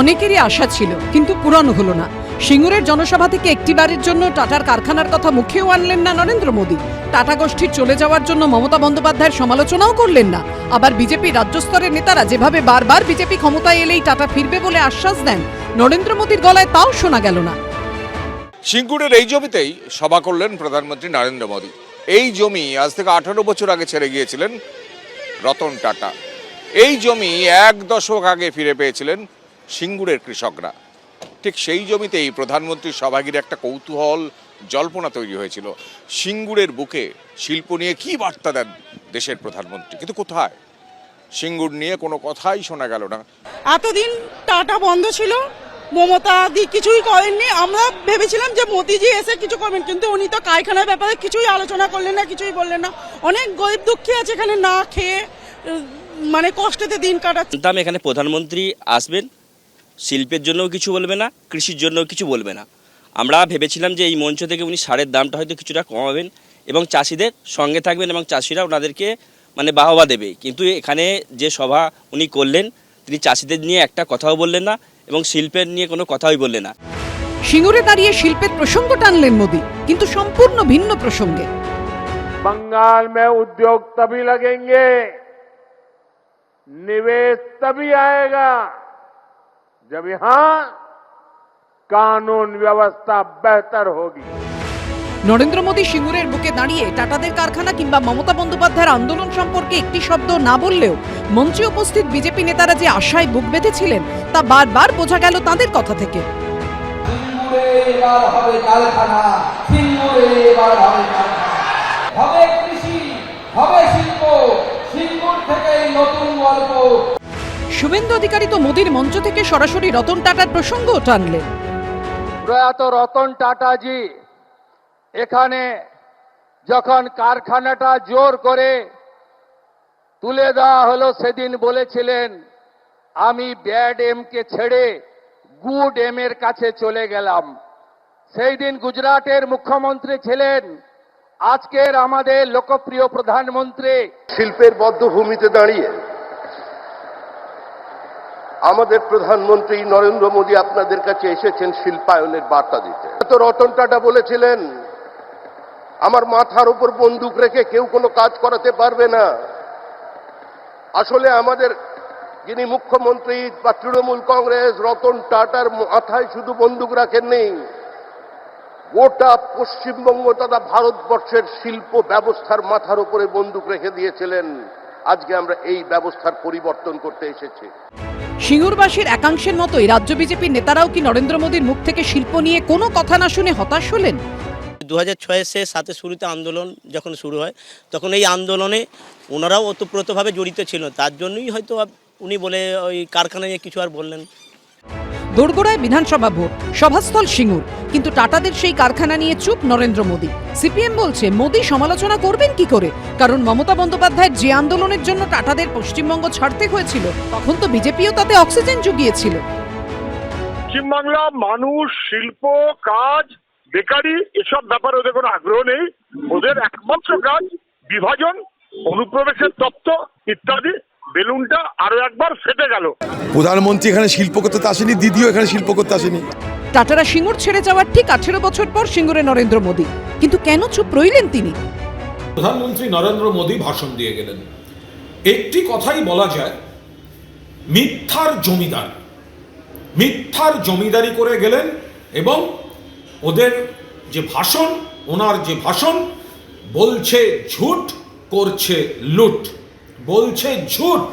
অনেকেরই আশা ছিল, কিন্তু পূরণ হলো না। সিঙ্গুরের জনসভা থেকে একটিবারের জন্য টাটার কারখানার কথা মুখেও আনলেন না নরেন্দ্র মোদী। টাটা গোষ্ঠীর চলে যাওয়ার জন্য মমতা বন্দ্যোপাধ্যায়ের সমালোচনাও করলেন না। আবার বিজেপি রাজ্য স্তরের নেতারা যেভাবে বারবার বিজেপি ক্ষমতায় এলেই টাটা ফিরবে বলে আশ্বাস দেন, নরেন্দ্র মোদীর গলায় তাও শোনা গেল না। সিঙ্গুরের এই জমিতেই সভা করলেন প্রধানমন্ত্রী নরেন্দ্র মোদী। এই জমি আজ থেকে 18 বছর আগে ছেড়ে গিয়েছিলেন রতন টাটা। এই জমি 1 দশক আগে ফিরে পেয়েছিলেন সিঙ্গুরের কৃষকরা। ঠিক সেই জমিতেই প্রধানমন্ত্রীর সভাগিরে একটা কৌতূহল জল্পনা তৈরি হয়েছিল। সিঙ্গুরের বুকে শিল্প নিয়ে কি বার্তা দেন দেশের প্রধানমন্ত্রী, কিন্তু কোথায়? সিঙ্গুর নিয়ে কোনো কথাই শোনা গেল না। এতদিন টাটা বন্ধ ছিল, মমতা দি কিছুই করেননি। আমরা ভেবেছিলাম যে মোদিজি এসে কিছু করবেন, কিন্তু উনি তো কারখানার ব্যাপারে কিছুই আলোচনা করলেন না, কিছুই বললেন না। অনেক গরিব দুঃখী আছে এখানে, না খেয়ে মানে কষ্টতে দিন কাটাচ্ছে। এখানে প্রধানমন্ত্রী আসবেন, শিল্পের জন্যও কিছু বলবে না, কৃষির জন্যও কিছু বলবে না। আমরা ভেবেছিলাম যে এই মঞ্চ থেকে উনি সারের দামটা হয়তো কিছুটা কমাবেন এবং চাষিদের সঙ্গে থাকবেন এবং চাষিরা ওনাদেরকে মানে বাহবা দেবে। কিন্তু এখানে যে সভা উনি করলেন, তিনি চাষিদের নিয়ে একটা কথাও বললেন না এবং শিল্পের নিয়ে কোনো কথাই বললেন না। সিঙ্গুরে দাঁড়িয়ে শিল্পের প্রসঙ্গ টানলেন মোদী, কিন্তু সম্পূর্ণ ভিন্ন প্রসঙ্গে। बंगाल में उद्योग तभी लगेंगे, निवेश तभी आएगा जब यहां कानून व्यवस्था बेहतर होगी। নরেন্দ্র মোদী সিঙ্গুরের বুকে দাঁড়িয়ে টাটাদের কারখানা কিংবা মমতা বন্দ্যোপাধ্যায়ের আন্দোলন সম্পর্কে একটি শব্দ না বললেও মঞ্চে উপস্থিত বিজেপি নেতারা যে আশায় বুক বেঁধেছিলেন তা বারবার বোঝা গেল তাদের কথা থেকে। সিঙ্গুরে এবার হবে কারখানা, সিঙ্গুরে এবার হবে কারখানা, হবে কৃষি, হবে শিল্প, সিঙ্গুর থেকেই নতুন গল্প। শুভেন্দু অধিকারী তো মোদীর মঞ্চ থেকে সরাসরি রতন টাটার প্রসঙ্গও টানলেন। প্রয়াত রতন টাটা জি এখানে যখন কারখানাটা জোর করে তুলে দেওয়া হলো, সেদিন বলেছিলেন আমি ব্যাড এম কে ছেড়ে গুড এম এর কাছে চলে গেলাম। সেই দিন গুজরাটের মুখ্যমন্ত্রী ছিলেন, আজকের আমাদের লোকপ্রিয় প্রধানমন্ত্রী। শিল্পের বদ্ধভূমিতে দাঁড়িয়ে আমাদের প্রধানমন্ত্রী নরেন্দ্র মোদী আপনাদের কাছে এসেছেন শিল্পায়নের বার্তা দিতে। তো রতন টাটা বলেছিলেন আমার মাথার উপর বন্দুক রেখে কেউ কোনো কাজ করাতে পারবে না। আসলে আমাদের যিনি মুখ্যমন্ত্রী বা তৃণমূল কংগ্রেস, রতন টাটার মাথায় শুধু বন্দুক রাখেননি, গোটা পশ্চিমবঙ্গ তথা ভারতবর্ষের শিল্প ব্যবস্থার মাথার উপরে বন্দুক রেখে দিয়েছিলেন। আজকে আমরা এই ব্যবস্থার পরিবর্তন করতে এসেছি। সিঙ্গুরবাসীর একাংশের মতোই রাজ্য বিজেপির নেতারাও কি নরেন্দ্র মোদীর মুখ থেকে শিল্প নিয়ে কোনো কথা না শুনে হতাশ হলেন? 2006-7 শুরুতে আন্দোলন যখন শুরু হয়, তখন এই আন্দোলনে ওনারাও ওতপ্রোতভাবে জড়িত ছিল। তার জন্যই হয়তো উনি বলে ওই কারখানা নিয়ে কিছু আর বললেন। দোরগোড়ায় বিধানসভা ভোট, সভাস্থল সিঙ্গুর, কিন্তু টাটাদের সেই কারখানা নিয়ে চুপ নরেন্দ্র মোদী। সিপিএম বলছে মোদী সমালোচনা করবেন কি করে, কারণ মমতা বন্দ্যোপাধ্যায়ের যে আন্দোলনের জন্য টাটাদের পশ্চিমবঙ্গ ছাড়তে হয়েছিল তখন তো বিজেপিও তাতে অক্সিজেন জুগিয়েছিল। পশ্চিমবাংলা মানুষ শিল্প, কাজ, বেকারি এসব ব্যাপারে ওদের কোনো আগ্রহ নেই। ওদের একমাত্র কাজ বিভাজন, অনুপ্রবেশের তত্ত্ব ইত্যাদি। বেলুনটা আরো একবার ফেটে গেল। প্রধানমন্ত্রী এখানে শিল্প করতে আসেনি, দিদিও এখানে শিল্প করতে আসেনি। টাটারা সিঙ্গুর ছেড়ে যাওয়ার ঠিক 18 বছর পর সিঙ্গুরে নরেন্দ্র মোদী, কিন্তু কেন চুপ রইলেন তিনি? প্রধানমন্ত্রী নরেন্দ্র মোদী ভাষণ দিয়ে গেলেন। একটি কথাই বলা যায়, মিথ্যার জমিদারি করে গেলেন এবং ওদের যে ভাষণ, ওনার যে ভাষণ, বলছে ঝুট করছে লুট, বলছে ঝুট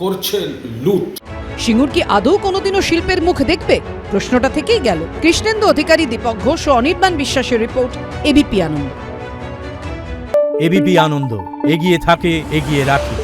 করছে লুট। সিঙ্গুর কি আদৌ কোনোদিনও শিল্পের মুখ দেখবে? প্রশ্নটা থেকেই গেল। কৃষ্ণেন্দু অধিকারী, দীপক ঘোষ ও অনির্বাণ বিশ্বাসের রিপোর্ট, এবিপি আনন্দ। এবিপি আনন্দ, এগিয়ে থাকে, এগিয়ে রাখে।